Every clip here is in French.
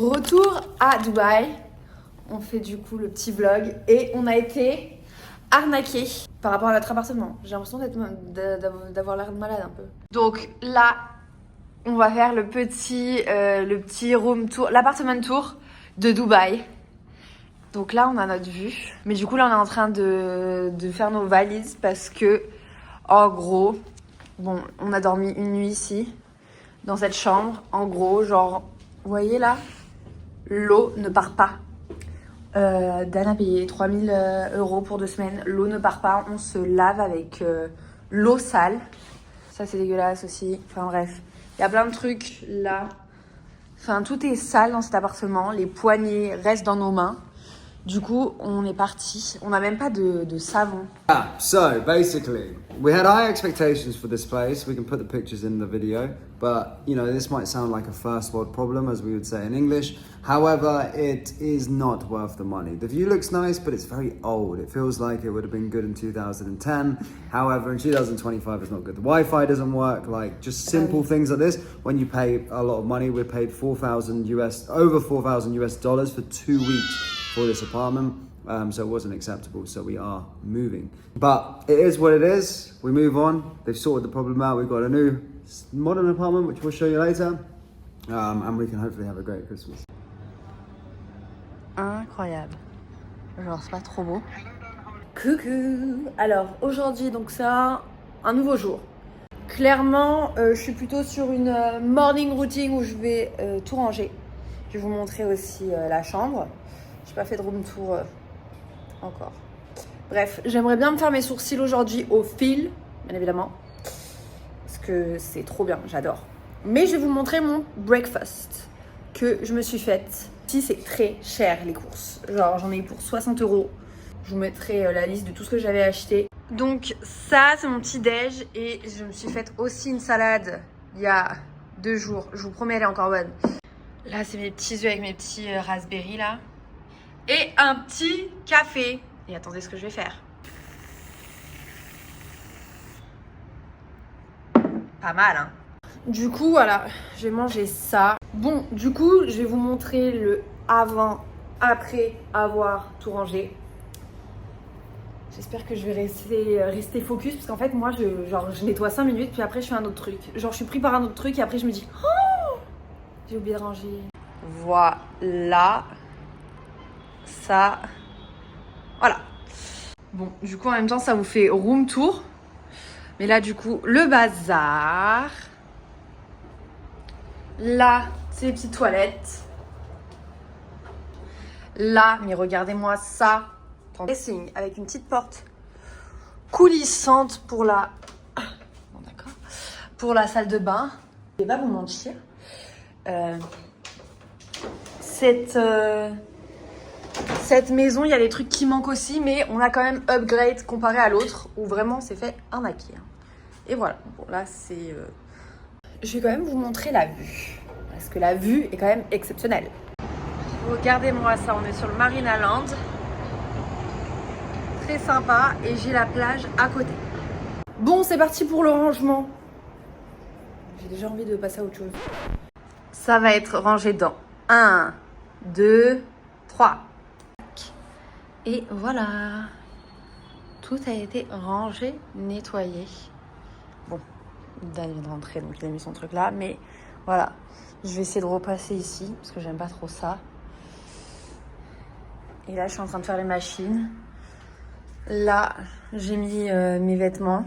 Retour à Dubaï, on fait du coup le petit vlog et on a été arnaqué par rapport à notre appartement. J'ai l'impression d'avoir l'air de malade un peu. Donc là, on va faire le petit room tour, l'appartement tour de Dubaï. Donc là, on a notre vue. Mais du coup, là, on est en train de faire nos valises parce que, en gros, bon, on a dormi une nuit ici, dans cette chambre. En gros, genre, vous voyez là ? L'eau ne part pas. Dan a payé 3000 € pour 2 semaines. L'eau ne part pas. On se lave avec l'eau sale. Ça, c'est dégueulasse aussi. Enfin bref, il y a plein de trucs là. Enfin, tout est sale dans cet appartement. Les poignées restent dans nos mains. Du coup, on est parti. On n'a même pas de savon. So basically, we had high expectations for this place. We can put the pictures in the video, but you know, this might sound like a first world problem, as we would say in English. However, it is not worth the money. The view looks nice, but it's very old. It feels like it would have been good in 2010. However, in 2025, it's not good. The Wi-Fi doesn't work. Like just simple things like this. When you pay a lot of money, we paid over $4,000 US for 2 weeks for this apartment. So it wasn't acceptable, so we are moving. But it is what it is. We move on. They've sorted the problem out. We've got a new modern apartment, which we'll show you later. And we can hopefully have a great Christmas. Incroyable. Genre, c'est pas trop beau. Coucou. Alors, aujourd'hui, donc ça, un nouveau jour. Clairement, je suis plutôt sur une morning routine où je vais tout ranger. Je vais vous montrer aussi la chambre. J'ai pas fait de room tour encore. Bref, j'aimerais bien me faire mes sourcils aujourd'hui au fil, bien évidemment. Parce que c'est trop bien, j'adore. Mais je vais vous montrer mon breakfast que je me suis faite. Ici, c'est très cher les courses. Genre, j'en ai eu pour 60 €. Je vous mettrai la liste de tout ce que j'avais acheté. Donc, ça, c'est mon petit déj. Et je me suis faite aussi une salade il y a 2 jours. Je vous promets, elle est encore bonne. Là, c'est mes petits œufs avec mes petits raspberries là. Et un petit café. Et attendez ce que je vais faire. Pas mal, hein. Du coup, voilà, j'ai mangé ça. Bon, du coup, je vais vous montrer le avant, après avoir tout rangé. J'espère que je vais rester focus. Parce qu'en fait, moi, je nettoie 5 minutes, puis après, je fais un autre truc. Genre, je suis pris par un autre truc, et après, je me dis oh, j'ai oublié de ranger. Voilà. Ça, voilà. Bon, du coup, en même temps, ça vous fait room tour. Mais là, du coup, le bazar. Là, c'est les petites toilettes. Là, mais regardez-moi ça. Dressing avec une petite porte coulissante pour la... Bon, d'accord. Pour la salle de bain. Je vais pas vous mentir. Cette maison, il y a des trucs qui manquent aussi, mais on a quand même upgrade comparé à l'autre, où vraiment c'est fait arnaquer. Et voilà, bon là c'est... Je vais quand même vous montrer la vue, parce que la vue est quand même exceptionnelle. Regardez-moi ça, on est sur le Marina Land. Très sympa, et j'ai la plage à côté. Bon, c'est parti pour le rangement. J'ai déjà envie de passer à autre chose. Ça va être rangé dans 1, 2, 3. Et voilà, tout a été rangé, nettoyé. Bon, Dan vient de rentrer, donc il a mis son truc là. Mais voilà, je vais essayer de repasser ici, parce que j'aime pas trop ça. Et là, je suis en train de faire les machines. Là, j'ai mis mes vêtements.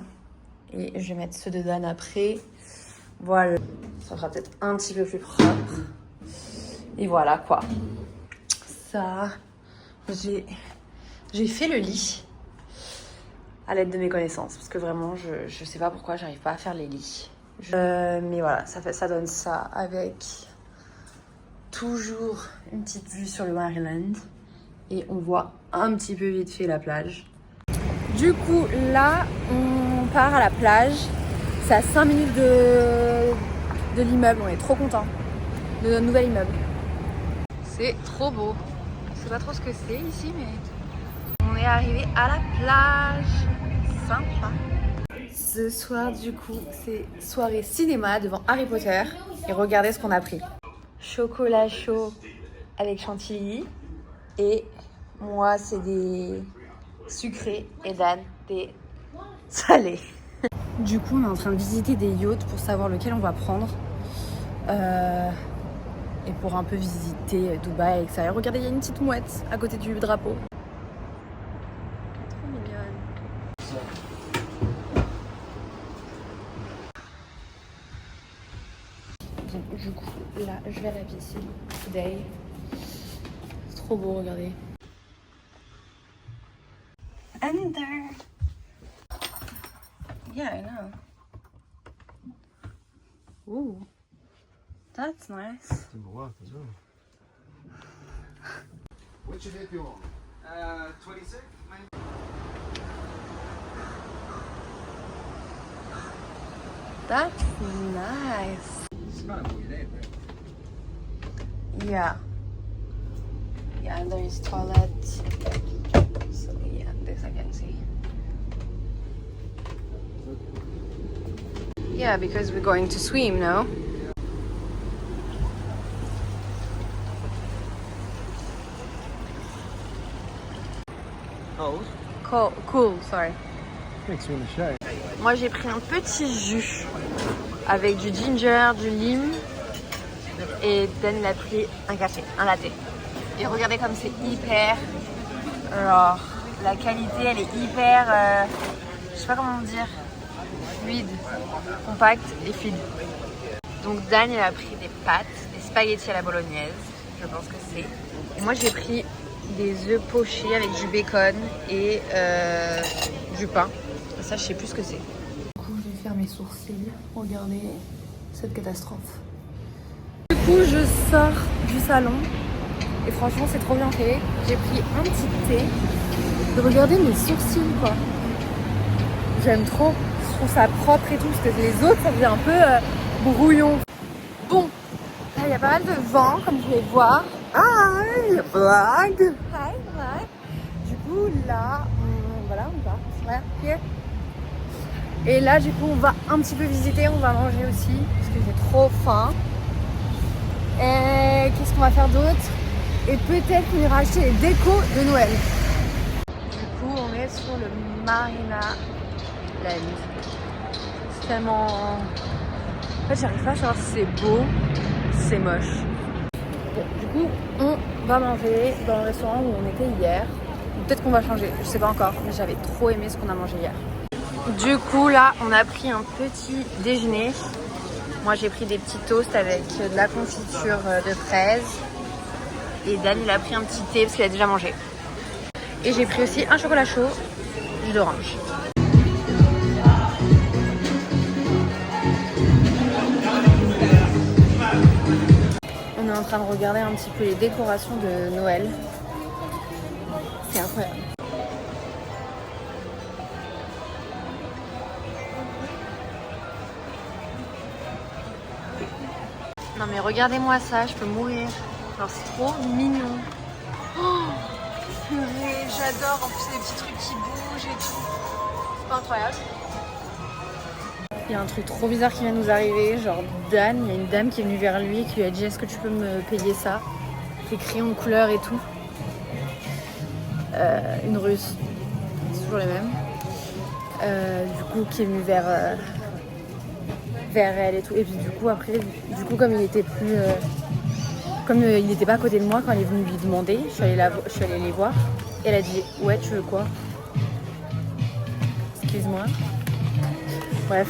Et je vais mettre ceux de Dan après. Voilà, ça sera peut-être un petit peu plus propre. Et voilà quoi. Ça, j'ai fait le lit à l'aide de mes connaissances parce que vraiment je sais pas pourquoi j'arrive pas à faire les lits. Mais voilà, ça donne ça avec toujours une petite vue sur le Maryland et on voit un petit peu vite fait la plage. Du coup là on part à la plage, c'est à 5 minutes de l'immeuble, on est trop contents de notre nouvel immeuble. C'est trop beau. Je sais pas trop ce que c'est ici, mais on est arrivé à la plage. Sympa. Ce soir, du coup, c'est soirée cinéma devant Harry Potter. Et regardez ce qu'on a pris. Chocolat chaud avec chantilly. Et moi, c'est des sucrés et Dan, des salés. Du coup, on est en train de visiter des yachts pour savoir lequel on va prendre. Et pour un peu visiter Dubaï à l'extérieur. Regardez, il y a une petite mouette à côté du drapeau. Trop mignonne. Donc, du coup, là, je vais à la piscine. Today. C'est trop beau, regardez. Under. Yeah, I know. Ooh. That's nice. Which hip you on? 26, maybe? That's nice. It's kind of what you need, right? Yeah. Yeah, and there is toilet. So yeah, this I can see. Yeah, because we're going to swim now. Cool, sorry. Makes you in the shade. Moi j'ai pris un petit jus avec du ginger, du lime et Dan il a pris un café, un latte. Et regardez comme c'est hyper, genre la qualité elle est hyper, je sais pas comment dire, fluide, compacte et fine. Donc Dan il a pris des pâtes, des spaghettis à la bolognaise, je pense que c'est. Et moi j'ai pris des œufs pochés avec du bacon et du pain. Ça, je sais plus ce que c'est. Du coup, je vais faire mes sourcils. Regardez cette catastrophe. Du coup, je sors du salon et franchement, c'est trop bien fait. J'ai pris un petit thé. Et regardez mes sourcils, quoi. J'aime trop. Je trouve ça propre et tout parce que les autres, ça faisait un peu brouillon. Bon, là, il y a pas mal de vent, comme vous pouvez voir. Hi, vlog. Hi, vlog. Du coup, là, on va. Là, here. Et là, du coup, on va un petit peu visiter, on va manger aussi, parce que j'ai trop faim. Et qu'est-ce qu'on va faire d'autre? Et peut-être qu'on ira acheter les décos de Noël. Du coup, on est sur le Marina Land. C'est tellement... En fait, j'arrive pas à savoir si c'est beau, si c'est moche. Bon, du coup, on va manger dans le restaurant où on était hier. Peut-être qu'on va changer, je sais pas encore, mais j'avais trop aimé ce qu'on a mangé hier. Du coup, là, on a pris un petit déjeuner. Moi, j'ai pris des petits toasts avec de la confiture de fraises. Et Dan, il a pris un petit thé parce qu'il a déjà mangé. Et j'ai pris aussi un chocolat chaud, jus d'orange. On est en train de regarder un petit peu les décorations de Noël. C'est incroyable. Non mais regardez-moi ça, je peux mourir. Genre c'est trop mignon. Oh, purée, j'adore. En plus, il y a des petits trucs qui bougent et tout. C'est pas incroyable. Il y a un truc trop bizarre qui vient de nous arriver. Genre Dan, il y a une dame qui est venue vers lui et qui lui a dit: est-ce que tu peux me payer ça? Des crayons de couleur et tout. Une russe. C'est toujours les mêmes. Du coup, qui est venue vers elle et tout. Et puis du coup, après, comme il était plus... Comme il n'était pas à côté de moi quand elle est venue lui demander, je suis allée les voir. Et elle a dit: ouais, tu veux quoi? Excuse-moi. Bref.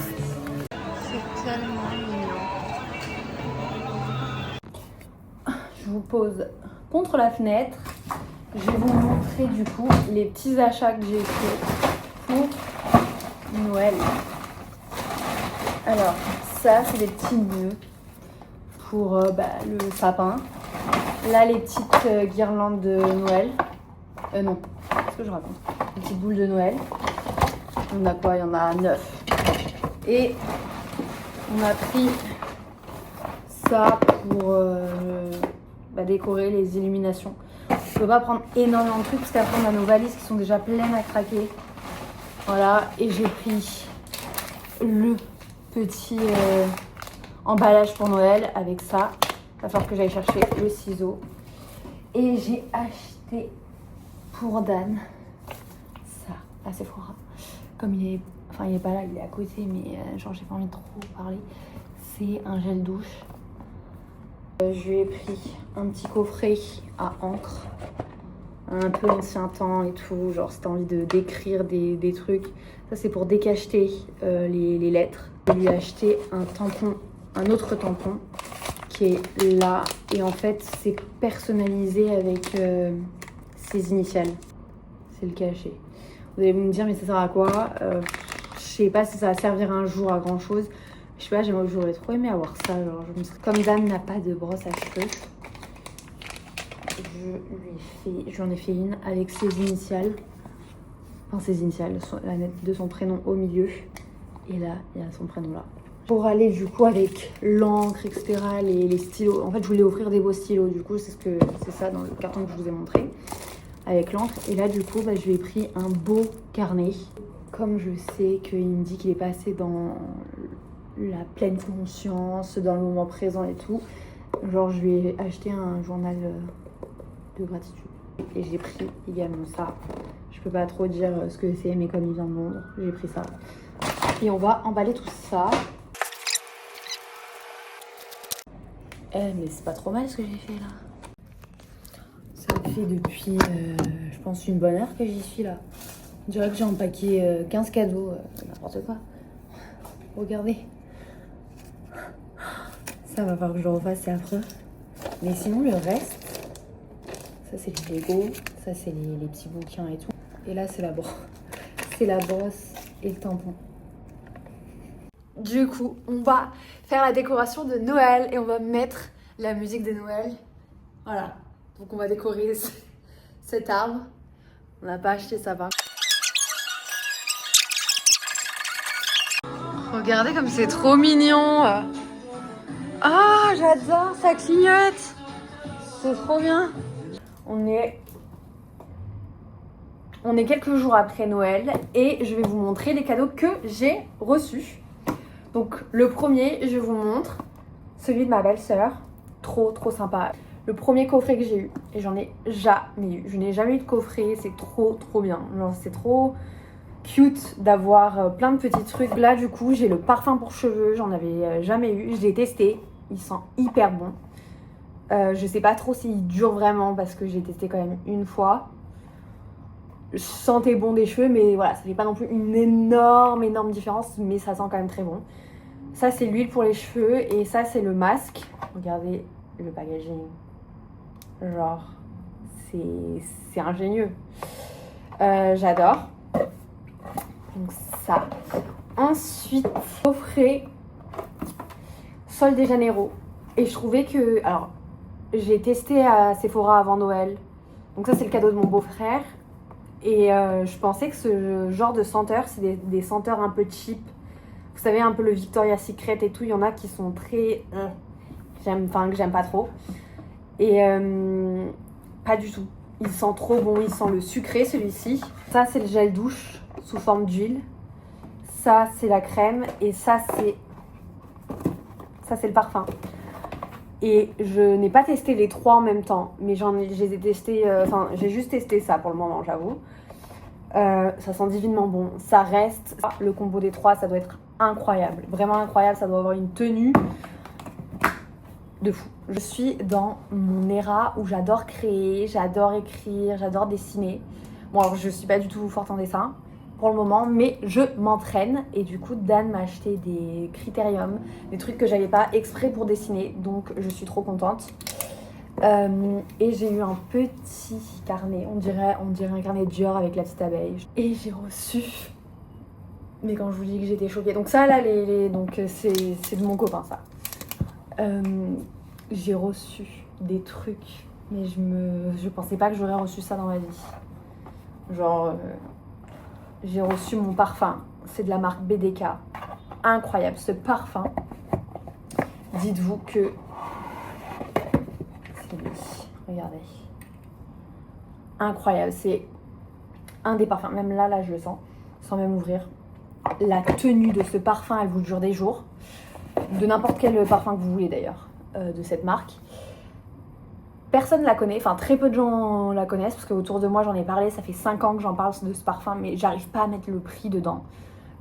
C'est tellement mignon. Je vous pose contre la fenêtre. Je vais vous montrer du coup les petits achats que j'ai fait pour Noël. Alors, ça, c'est des petits nœuds pour le sapin. Là, les petites guirlandes de Noël. Non, qu'est-ce que je raconte? Les petites boules de Noël. On a quoi? Il y en a 9. Et on a pris ça pour décorer les illuminations. Je peux pas prendre énormément de trucs parce qu'après on a nos valises qui sont déjà pleines à craquer. Voilà, et j'ai pris le petit emballage pour Noël avec ça. Il va falloir que j'aille chercher le ciseau. Et j'ai acheté pour Dan ça à Sephora. Comme il est pas là, il est à côté, mais genre j'ai pas envie de trop parler. C'est un gel douche. Je lui ai pris un petit coffret à encre, un peu ancien temps et tout, genre si t'as envie d'écrire des trucs. Ça c'est pour décacheter les lettres. Je lui ai acheté un tampon, un autre tampon qui est là, et en fait c'est personnalisé avec ses initiales. C'est le cachet. Vous allez me dire mais ça sert à quoi? Je sais pas si ça va servir un jour à grand chose. Je sais pas, j'aurais trop aimé avoir ça. Genre, comme Dan n'a pas de brosse à cheveux, j'en ai fait une avec ses initiales. Enfin ses initiales, la lettre de son prénom au milieu. Et là, il y a son prénom là. Pour aller du coup avec l'encre, etc., les stylos. En fait, je voulais offrir des beaux stylos. Du coup, c'est ça dans le carton que je vous ai montré. Avec l'encre. Et là, du coup, je lui ai pris un beau carnet. Comme je sais qu'il me dit qu'il est passé dans la pleine conscience, dans le moment présent et tout, genre je lui ai acheté un journal de gratitude. Et j'ai pris également ça. Je peux pas trop dire ce que c'est, mais comme il vient de Londres, j'ai pris ça. Et on va emballer tout ça. Mais c'est pas trop mal ce que j'ai fait là. Ça fait depuis, je pense, une bonne heure que j'y suis là. On dirait que j'ai empaqué 15 cadeaux, n'importe quoi. Regardez. Ça va falloir que je le refasse, c'est affreux. Mais sinon, le reste, ça c'est les Lego, ça c'est les petits bouquins et tout. Et là, c'est la brosse. C'est la brosse et le tampon. Du coup, on va faire la décoration de Noël et on va mettre la musique de Noël. Voilà. Donc on va décorer cet arbre. On n'a pas acheté ça par. Regardez comme c'est trop mignon. Ah, j'adore, ça clignote. C'est trop bien. On est quelques jours après Noël et je vais vous montrer les cadeaux que j'ai reçus. Donc le premier, je vous montre celui de ma belle-sœur. Trop sympa. Le premier coffret que j'ai eu, et j'en ai jamais eu. Je n'ai jamais eu de coffret, c'est trop bien. Genre c'est trop cute d'avoir plein de petits trucs. Là du coup, j'ai le parfum pour cheveux, j'en avais jamais eu. Je l'ai testé, il sent hyper bon. Je sais pas trop s'il dure vraiment parce que j'ai testé quand même une fois. Je sentais bon des cheveux, mais voilà, ça fait pas non plus une énorme différence, mais ça sent quand même très bon. Ça c'est l'huile pour les cheveux et ça c'est le masque. Regardez le packaging. Genre, c'est ingénieux. J'adore. Donc ça. Ensuite, coffret Sol de Janeiro. Et je trouvais que... Alors, j'ai testé à Sephora avant Noël. Donc ça, c'est le cadeau de mon beau-frère. Et je pensais que ce genre de senteur, c'est des senteurs un peu cheap. Vous savez, un peu le Victoria's Secret et tout. Il y en a qui sont très... que j'aime pas trop. Et pas du tout. Il sent trop bon. Il sent le sucré, celui-ci. Ça, c'est le gel douche sous forme d'huile. Ça, c'est la crème. Et ça, c'est le parfum. Et je n'ai pas testé les trois en même temps. Mais je les ai testés... j'ai juste testé ça pour le moment, j'avoue. Ça sent divinement bon. Ça reste... Le combo des trois, ça doit être incroyable. Vraiment incroyable. Ça doit avoir une tenue de fou. Je suis dans mon era où j'adore créer, j'adore écrire, j'adore dessiner. Bon, alors je suis pas du tout forte en dessin pour le moment, mais je m'entraîne. Et du coup, Dan m'a acheté des critériums, des trucs que j'avais pas exprès pour dessiner. Donc, je suis trop contente. Et j'ai eu un petit carnet, on dirait un carnet Dior avec la petite abeille. Et j'ai reçu... Mais quand je vous dis que j'étais choquée... Donc ça, là, donc c'est de mon copain, ça. J'ai reçu des trucs, mais je pensais pas que j'aurais reçu ça dans ma vie. Genre, j'ai reçu mon parfum, c'est de la marque BDK. Incroyable, ce parfum. Dites-vous que c'est lui, regardez. Incroyable, c'est un des parfums, même là je le sens, sans même ouvrir. La tenue de ce parfum, elle vous dure des jours. De n'importe quel parfum que vous voulez d'ailleurs, de cette marque. personne la connaît, enfin très peu de gens la connaissent parce qu'autour de moi j'en ai parlé, ça fait 5 ans que j'en parle de ce parfum mais j'arrive pas à mettre le prix dedans.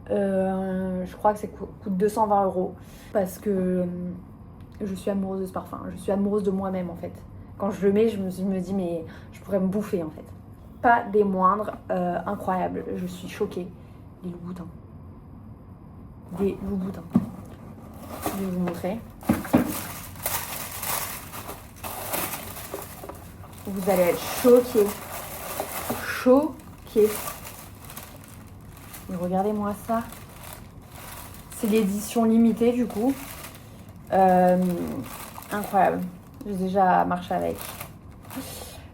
Je crois que ça coûte 220 € parce que je suis amoureuse de ce parfum, je suis amoureuse de moi-même en fait. Quand je le mets, je me dis mais je pourrais me bouffer en fait. Pas des moindres, incroyable, je suis choquée. Des loups-boutins. Des loups-boutins. Je vais vous montrer. Vous allez être choqués. Choqués. Et regardez-moi ça. C'est l'édition limitée du coup. Incroyable. J'ai déjà marché avec.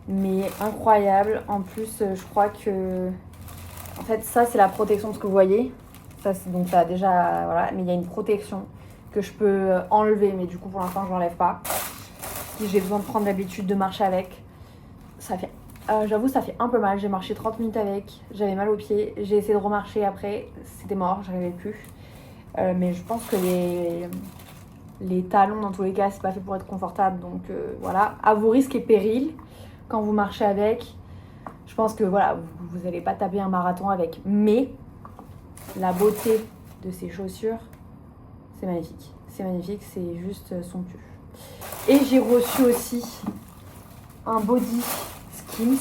Mais incroyable. En plus, je crois que... En fait, ça, c'est la protection, ce que vous voyez. Ça, donc ça a déjà... Voilà. Mais il y a une protection que je peux enlever. Mais du coup, pour l'instant, je l'enlève pas. Si j'ai besoin de prendre l'habitude de marcher avec. Ça fait... j'avoue, ça fait un peu mal. J'ai marché 30 minutes avec. J'avais mal aux pieds. J'ai essayé de remarcher après. C'était mort. J'arrivais plus. Mais je pense que les talons, dans tous les cas, c'est pas fait pour être confortable. Donc voilà. À vos risques et périls. Quand vous marchez avec, je pense que voilà, vous n'allez pas taper un marathon avec. Mais la beauté de ces chaussures, c'est magnifique. C'est magnifique, c'est juste somptueux. Et j'ai reçu aussi un body Skims.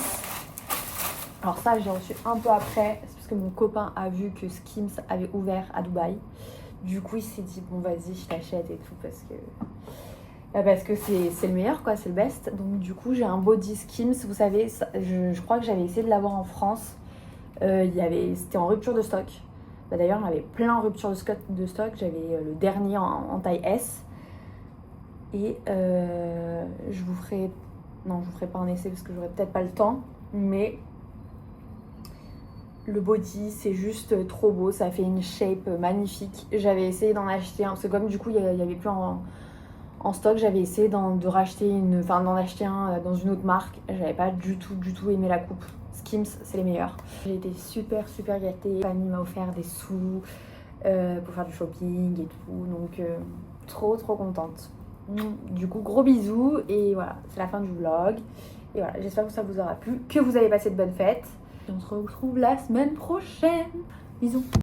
Alors ça, j'ai reçu un peu après, c'est parce que mon copain a vu que Skims avait ouvert à Dubaï. Du coup, il s'est dit, bon vas-y, je t'achète et tout, parce que c'est le meilleur, quoi, c'est le best. Donc du coup, j'ai un body Skims, vous savez, je crois que j'avais essayé de l'avoir en France. C'était en rupture de stock. D'ailleurs, on avait plein en rupture de stock. J'avais le dernier en taille S. Et je vous ferai... Non, je vous ferai pas un essai parce que j'aurai peut-être pas le temps. Mais le body, c'est juste trop beau. Ça fait une shape magnifique. J'avais essayé d'en acheter un. Parce que comme du coup, il y avait plus en stock, j'avais essayé d'en acheter un dans une autre marque. J'avais pas du tout aimé la coupe. Skims, c'est les meilleurs. J'ai été super gâtée. Fanny m'a offert des sous pour faire du shopping et tout. Donc trop contente. Du coup, gros bisous. Et voilà, c'est la fin du vlog. Et voilà, j'espère que ça vous aura plu, que vous avez passé de bonnes fêtes. Et on se retrouve la semaine prochaine. Bisous.